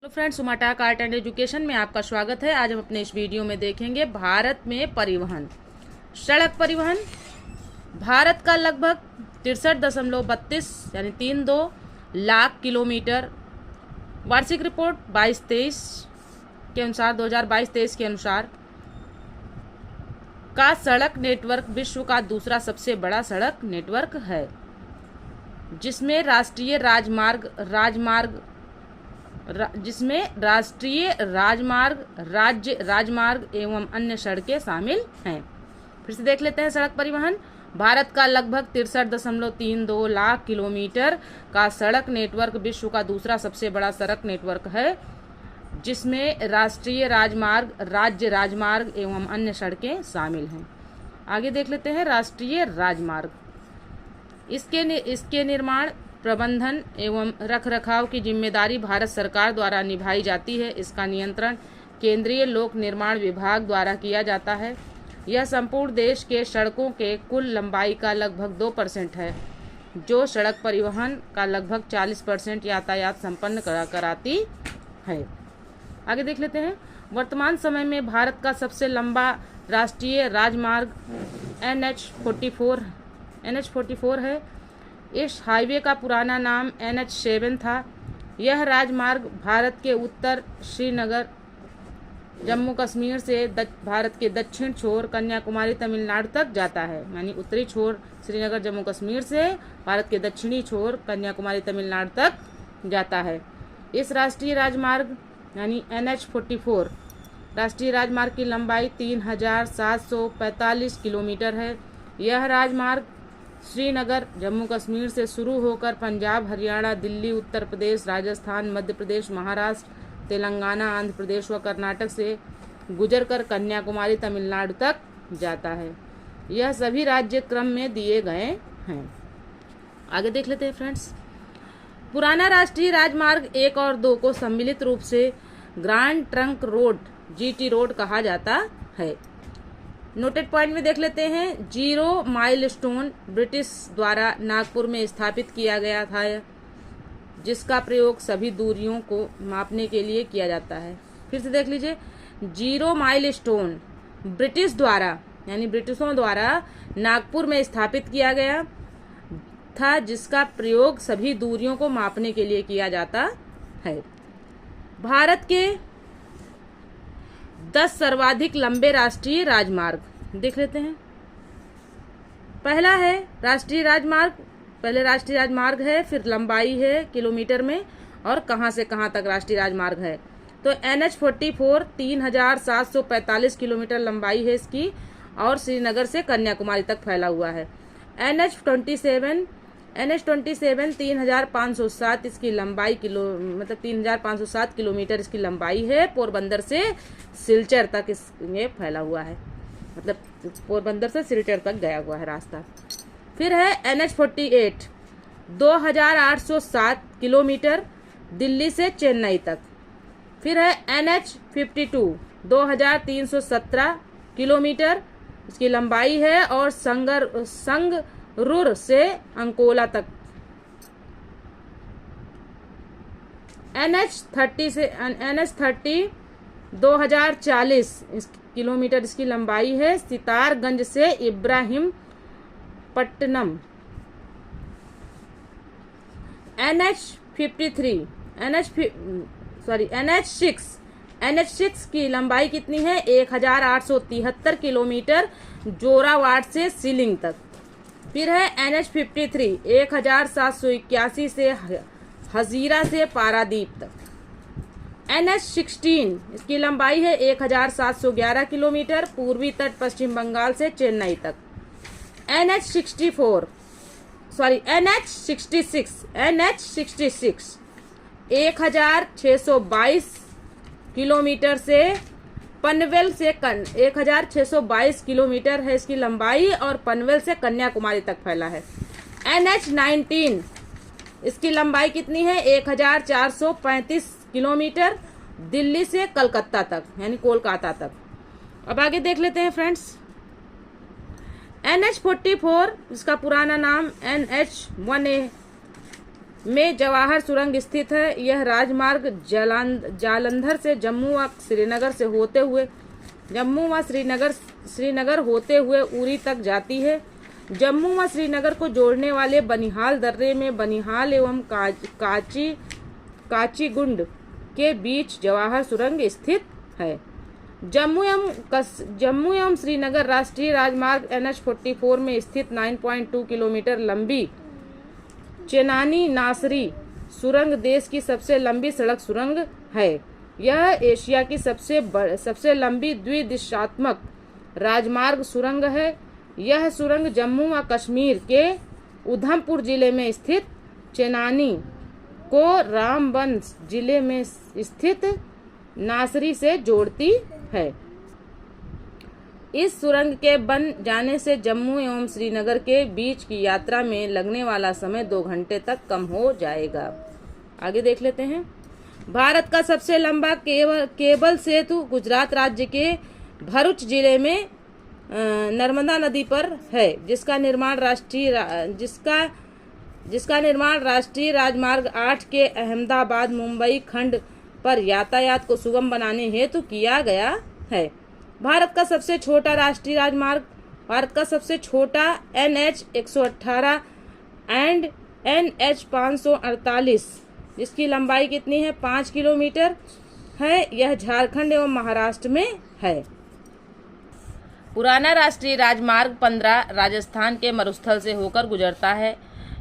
तो friends, सुमाटाक art and education में आपका स्वागत है। आज हम अपने इस वीडियो में देखेंगे भारत में परिवहन। सड़क परिवहन भारत का लगभग 63.32 यानी 32 लाख किलोमीटर। वार्षिक रिपोर्ट 22-23 के अनुसार 2022-23 के अनुसार का सड़क नेटवर्क विश्व का दूसरा सबसे बड़ा सड़क नेटवर्क है, जिसमें राष्ट्रीय राजमार्ग, राज्य राजमार्ग एवं अन्य सड़कें शामिल हैं। फिर से देख लेते हैं। सड़क परिवहन भारत का लगभग 63.32 लाख किलोमीटर का सड़क नेटवर्क विश्व का दूसरा सबसे बड़ा सड़क नेटवर्क है, जिसमें राष्ट्रीय राजमार्ग, राज्य राजमार्ग एवं अन्य सड़कें शामिल हैं। आगे देख लेते हैं। राष्ट्रीय राजमार्ग इसके निर्माण, प्रबंधन एवं रखरखाव की जिम्मेदारी भारत सरकार द्वारा निभाई जाती है। इसका नियंत्रण केंद्रीय लोक निर्माण विभाग द्वारा किया जाता है। यह संपूर्ण देश के सड़कों के कुल लंबाई का लगभग 2% है, जो सड़क परिवहन का लगभग 40% यातायात संपन्न कराती है। आगे देख लेते हैं। वर्तमान समय में भारत का सबसे लंबा राष्ट्रीय राजमार्ग NH-44 है। इस हाईवे का पुराना नाम NH-7 था। यह राजमार्ग भारत के उत्तर श्रीनगर जम्मू कश्मीर से भारत के दक्षिण छोर कन्याकुमारी तमिलनाडु तक जाता है। यानी उत्तरी छोर श्रीनगर जम्मू कश्मीर से भारत के दक्षिणी छोर कन्याकुमारी तमिलनाडु तक जाता है। इस राष्ट्रीय राजमार्ग यानी NH-44 राष्ट्रीय राजमार्ग की लंबाई 3745 किलोमीटर है। यह राजमार्ग श्रीनगर जम्मू कश्मीर से शुरू होकर पंजाब, हरियाणा, दिल्ली, उत्तर प्रदेश, राजस्थान, मध्य प्रदेश, महाराष्ट्र, तेलंगाना, आंध्र प्रदेश व कर्नाटक से गुजरकर कन्याकुमारी तमिलनाडु तक जाता है। यह सभी राज्य क्रम में दिए गए हैं। आगे देख लेते हैं फ्रेंड्स। पुराना राष्ट्रीय राजमार्ग 1 और 2 को सम्मिलित रूप से grand trunk road GT road कहा जाता है। नोटेड पॉइंट में देख लेते हैं। 0 माइलस्टोन ब्रिटिश द्वारा नागपुर में स्थापित किया गया था, जिसका प्रयोग सभी दूरियों को मापने के लिए किया जाता है। फिर से देख लीजिए। 0 माइलस्टोन ब्रिटिश द्वारा यानी ब्रिटिशों द्वारा नागपुर में स्थापित किया गया था, जिसका प्रयोग सभी दूरियों को मापने के लिए किया जाता है। भारत के 10 सर्वाधिक लंबे राष्ट्रीय राजमार्ग देख लेते हैं। पहला है राष्ट्रीय राजमार्ग, पहले राष्ट्रीय राजमार्ग है, फिर लंबाई है किलोमीटर में और कहां से कहां तक राष्ट्रीय राजमार्ग है। तो NH-44 3745 किलोमीटर लंबाई है इसकी और श्रीनगर से कन्याकुमारी तक फैला हुआ है। NH-27 3507 इसकी लंबाई मतलब 3507 किलोमीटर इसकी लंबाई है। पोरबंदर से सिलचर तक इसमें फैला हुआ है, मतलब पोरबंदर से सिलचर तक गया हुआ है रास्ता। फिर है NH-48 2807 किलोमीटर दिल्ली से चेन्नई तक। फिर है NH-52 2317 किलोमीटर इसकी लंबाई है और संगरूर से अंकोला तक। NH-30 2040 किलोमीटर इसकी लंबाई है। सितारगंज से इब्राहिमपट्टनम। NH-6 की लंबाई कितनी है? 1873 किलोमीटर जोरावाड़ से सीलिंग तक। फिर है NH-53 1781 से हजीरा से पारादीप तक। NH-16 इसकी लंबाई है 1711 किलोमीटर पूर्वी तट पश्चिम बंगाल से चेन्नई तक। NH-66 1622 किलोमीटर से पनवेल से 1622 किलोमीटर है इसकी लंबाई और पनवेल से कन्याकुमारी तक फैला है। NH-19 इसकी लंबाई कितनी है? 1435 किलोमीटर दिल्ली से कलकत्ता तक यानी कोलकाता तक। अब आगे देख लेते हैं फ्रेंड्स। NH-44 इसका पुराना नाम NH-1A में जवाहर सुरंग स्थित है। यह राजमार्ग जालंधर से जम्मू व श्रीनगर होते हुए उरी तक जाती है। जम्मू व श्रीनगर को जोड़ने वाले बनिहाल दर्रे में बनिहाल एवं काचीगुंड के बीच जवाहर सुरंग स्थित है। जम्मू एवं श्रीनगर राष्ट्रीय राजमार्ग NH-44 में स्थित 9.2 किलोमीटर लंबी चेनानी नासरी सुरंग देश की सबसे लंबी सड़क सुरंग है। यह एशिया की सबसे लंबी द्विदिशात्मक राजमार्ग सुरंग है। यह सुरंग जम्मू व कश्मीर के उधमपुर जिले में स्थित चेनानी को रामबन जिले में स्थित नासरी से जोड़ती है। इस सुरंग के बन जाने से जम्मू एवं श्रीनगर के बीच की यात्रा में लगने वाला समय 2 घंटे तक कम हो जाएगा। आगे देख लेते हैं। भारत का सबसे लंबा केबल सेतु गुजरात राज्य के भरूच जिले में नर्मदा नदी पर है, जिसका निर्माण राष्ट्रीय राजमार्ग 8 के अहमदाबाद मुंबई खंड पर यातायात को सुगम बनाने हेतु किया गया है। भारत का सबसे छोटा NH-118 एंड NH-548 जिसकी लंबाई कितनी है 5 किलोमीटर है। यह झारखंड एवं महाराष्ट्र में है। पुराना राष्ट्रीय राजमार्ग 15 राजस्थान के मरुस्थल से होकर गुजरता है।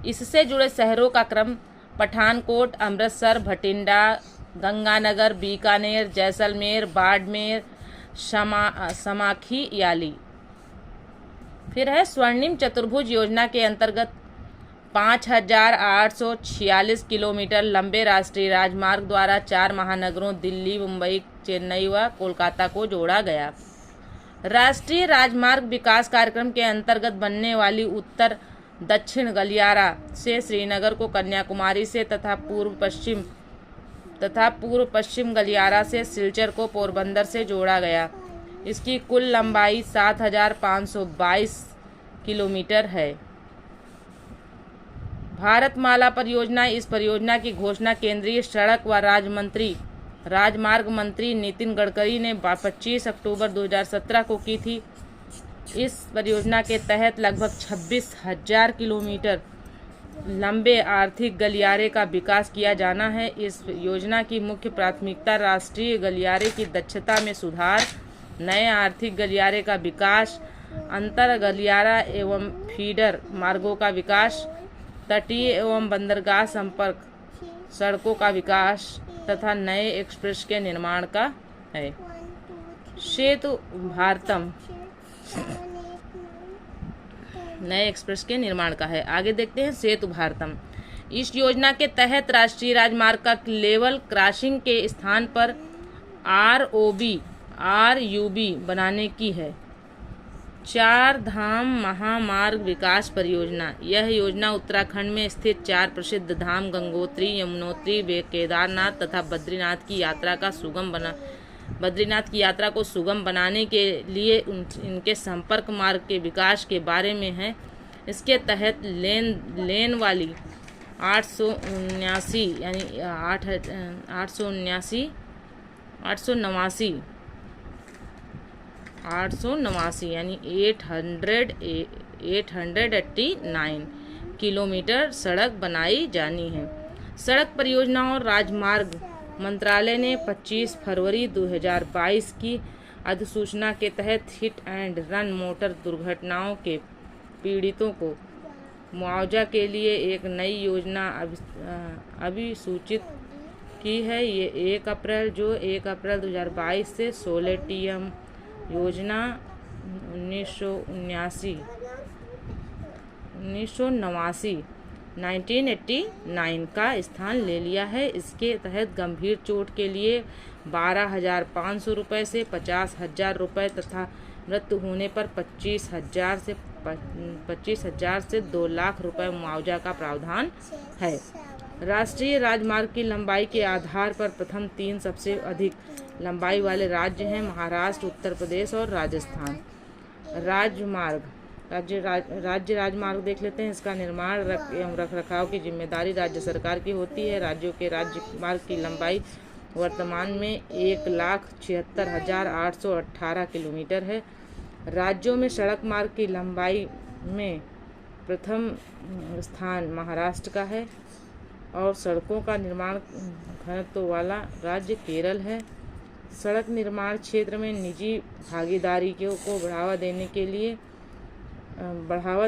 इससे जुड़े शहरों का क्रम पठानकोट, अमृतसर, भटिंडा, गंगानगर, बीकानेर, जैसलमेर, बाड़मेर, समाखी याली। फिर है स्वर्णिम चतुर्भुज योजना के अंतर्गत 5,846 किलोमीटर लंबे राष्ट्रीय राजमार्ग द्वारा 4 महानगरों दिल्ली, मुंबई, चेन्नई व कोलकाता को जोड़ा गया। राष्ट्रीय राजमार्ग विकास कार्यक्रम के अंतर्गत बनने वाली उत्तर दक्षिण गलियारा से श्रीनगर को कन्याकुमारी से तथा पूर्व पश्चिम गलियारा से सिलचर को पोरबंदर से जोड़ा गया। इसकी कुल लंबाई 7,522 किलोमीटर है। भारतमाला परियोजना, इस परियोजना की घोषणा केंद्रीय सड़क व राजमार्ग मंत्री नितिन गडकरी ने 25 अक्टूबर 2017 को की थी। इस परियोजना के तहत लगभग 26,000 किलोमीटर लंबे आर्थिक गलियारे का विकास किया जाना है। इस योजना की मुख्य प्राथमिकता राष्ट्रीय गलियारे की दक्षता में सुधार, नए आर्थिक गलियारे का विकास, अंतर गलियारा एवं फीडर मार्गों का विकास, तटीय एवं बंदरगाह संपर्क सड़कों का विकास तथा नए एक्सप्रेस के निर्माण का है। सेतु भारतम नए एक्सप्रेस के निर्माण का है। आगे देखते हैं सेतु भारतम। इस योजना के तहत राष्ट्रीय राजमार्ग का लेवल क्रॉसिंग के स्थान पर ROB बनाने की है। 4 धाम महामार्ग विकास परियोजना, यह योजना उत्तराखंड में स्थित 4 प्रसिद्ध धाम गंगोत्री, यमुनोत्री, केदारनाथ तथा बद्रीनाथ की यात्रा को सुगम बनाने के लिए इनके संपर्क मार्ग के विकास के बारे में है। इसके तहत लेन वाली 889 यानी 889 किलोमीटर सड़क बनाई जानी है। सड़क परियोजना और राजमार्ग मंत्रालय ने 25 फरवरी 2022 की अधिसूचना के तहत हिट एंड रन मोटर दुर्घटनाओं के पीड़ितों को मुआवजा के लिए एक नई योजना अभिसूचित की है। ये 1 अप्रैल 2022 से 16 TM योजना 1989 का स्थान ले लिया है। इसके तहत गंभीर चोट के लिए 12,500 रुपये से 50,000 रुपये तथा मृत्यु होने पर 25,000 से 2 लाख रुपये मुआवजा का प्रावधान है। राष्ट्रीय राजमार्ग की लंबाई के आधार पर प्रथम 3 सबसे अधिक लंबाई वाले राज्य हैं महाराष्ट्र, उत्तर प्रदेश और राजस्थान। राज्य राजमार्ग देख लेते हैं। इसका निर्माण एवं रखरखाव की जिम्मेदारी राज्य सरकार की होती है। राज्यों के राजमार्ग की लंबाई वर्तमान में 1,76,818 किलोमीटर है। राज्यों में सड़क मार्ग की लंबाई में प्रथम स्थान महाराष्ट्र का है और सड़कों का निर्माण घनत्व वाला राज्य केरल है। सड़क निर्माण क्षेत्र में निजी भागीदारी को बढ़ावा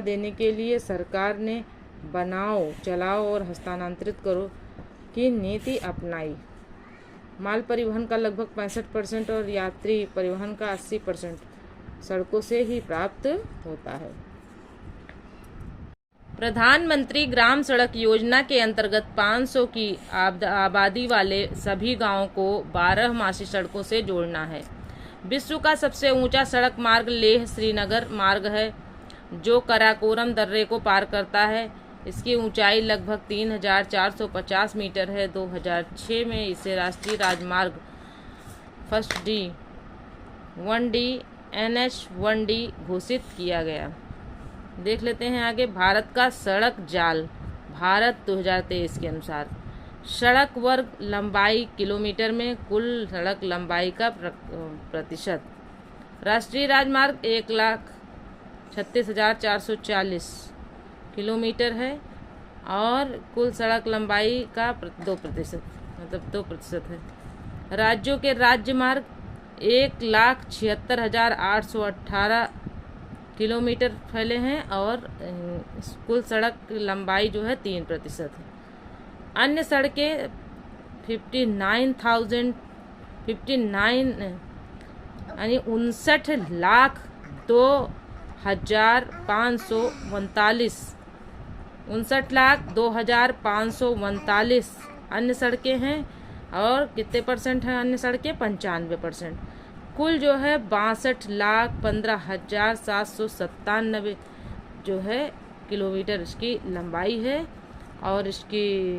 देने के लिए सरकार ने बनाओ, चलाओ और हस्तांतरित करो की नीति अपनाई। माल परिवहन का लगभग 65% और यात्री परिवहन का 80% सड़कों से ही प्राप्त होता है। प्रधानमंत्री ग्राम सड़क योजना के अंतर्गत 500 की आबादी वाले सभी गांवों को 12 सड़कों से जोड़ना है। विश्व का सबसे ऊंचा सड़क मार्ग लेह श्रीनगर मार्ग है, जो कराकोरम दर्रे को पार करता है। इसकी ऊंचाई लगभग 3,450 मीटर है। 2006 में इसे राष्ट्रीय राजमार्ग first D 1D NH 1D घोषित किया गया। देख लेते हैं आगे। भारत का सड़क जाल। भारत 2023 के अनुसार सड़क वर्ग लंबाई किलोमीटर में कुल सड़क लंबाई का प्रतिशत। राष्ट्रीय राजमार्ग 1,36,440 किलोमीटर है और कुल सड़क लंबाई का 2%, मतलब 2% है। राज्यों के राज्य मार्ग 1,76,818 किलोमीटर फैले हैं और कुल सड़क लंबाई जो है 3% है। अन्य सड़कें 59,059 यानी 59,02,549 अन्य सड़कें हैं। और कितने % हैं अन्य सड़कें? 95%। कुल जो है 62,15,797 जो है किलोमीटर इसकी लंबाई है और इसकी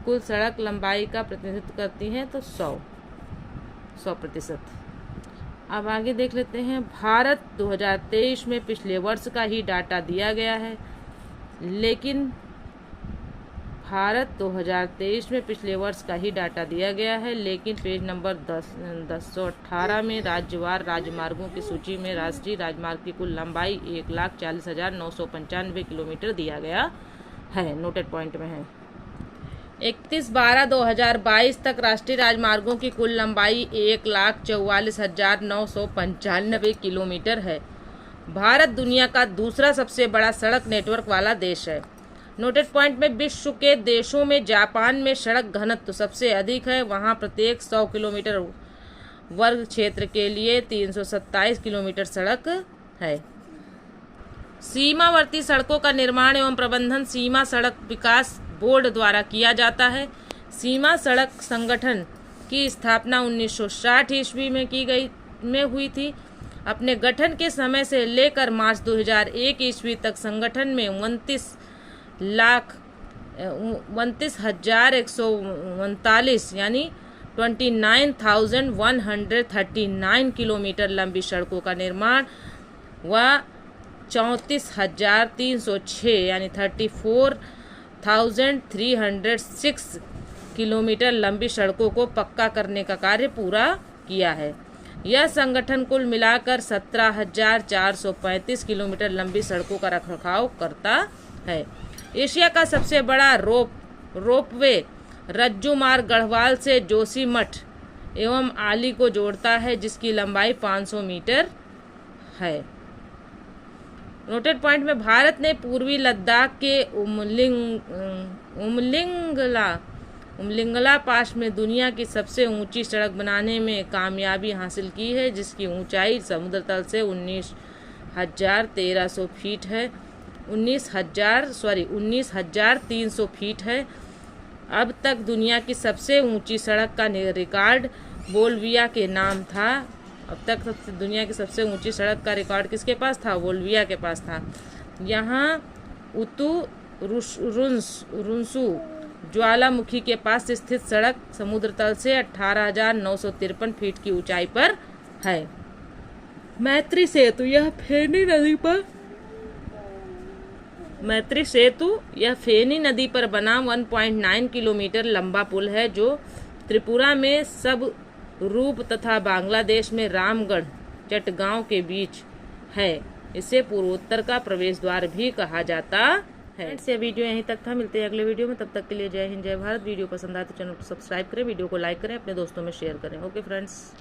कुल सड़क लंबाई का प्रतिनिधित्व करती हैं तो 100%। अब आगे देख लेते हैं। भारत 2023 में पिछले वर्ष का ही डाटा दिया गया है, लेकिन पेज नंबर 1018 में राज्यवार राजमार्गों की सूची में राष्ट्रीय राजमार्ग की कुल लंबाई 1,40,995 किलोमीटर दिया गया है। नोटेड पॉइंट में है। 31/12/2022 तक राष्ट्रीय राजमार्गों की कुल लंबाई 1,44,995 किलोमीटर है। भारत दुनिया का दूसरा सबसे बड़ा सड़क नेटवर्क वाला देश है। नोटेड पॉइंट में विश्व के देशों में जापान में सड़क घनत्व सबसे अधिक है। वहां प्रत्येक 100 किलोमीटर वर्ग क्षेत्र के लिए 327 किलोमीटर सड़क है। सीमावर्ती सड़कों का निर्माण एवं प्रबंधन सीमा सड़क विकास बोर्ड द्वारा किया जाता है। सीमा सड़क संगठन की स्थापना 1960 ईस्वी में हुई थी। अपने गठन के समय से लेकर मार्च 2001 ईस्वी तक संगठन में 29,139 यानी 29,139 किलोमीटर लंबी सड़कों का निर्माण व 34,306 यानी 34,306 किलोमीटर लंबी सड़कों को पक्का करने का कार्य पूरा किया है। यह संगठन कुल मिलाकर 17,435 किलोमीटर लंबी सड़कों का रखरखाव करता है। एशिया का सबसे बड़ा रोपवे रज्जू मार्ग गढ़वाल से जोशीमठ एवं आली को जोड़ता है, जिसकी लंबाई 500 मीटर है। नोटेड पॉइंट में भारत ने पूर्वी लद्दाख के उमलिंगला पास में दुनिया की सबसे ऊंची सड़क बनाने में कामयाबी हासिल की है, जिसकी ऊंचाई समुद्र तल से 19,300 फीट है। 19,300 फीट है। अब तक दुनिया की सबसे ऊंची सड़क का रिकॉर्ड बोल्विया के नाम था। अब तक दुनिया की सबसे ऊंची सड़क का रिकॉर्ड किसके पास था? बोल्विया के पास था। यहाँ उतु रुंसू ज्वालामुखी के पास स्थित सड़क समुद्र तल से 18,953 फीट की ऊंचाई पर है। मैत्री सेतु यह फेनी नदी पर मैत्री सेतु यह फेनी नदी पर बना 1.9 किलोमीटर लंबा पुल है जो त्रिपुरा में सब रूप तथा बांग्लादेश में रामगढ़ चटगांव के बीच है। इसे पूर्वोत्तर का प्रवेश द्वार भी कहा जाता है। यह वीडियो यहीं तक था, मिलते हैं अगले वीडियो में। तब तक के लिए जय हिंद जय भारत। वीडियो पसंद आए तो चैनल को सब्सक्राइब करें, वीडियो को लाइक करें, अपने दोस्तों में शेयर करें। Okay friends.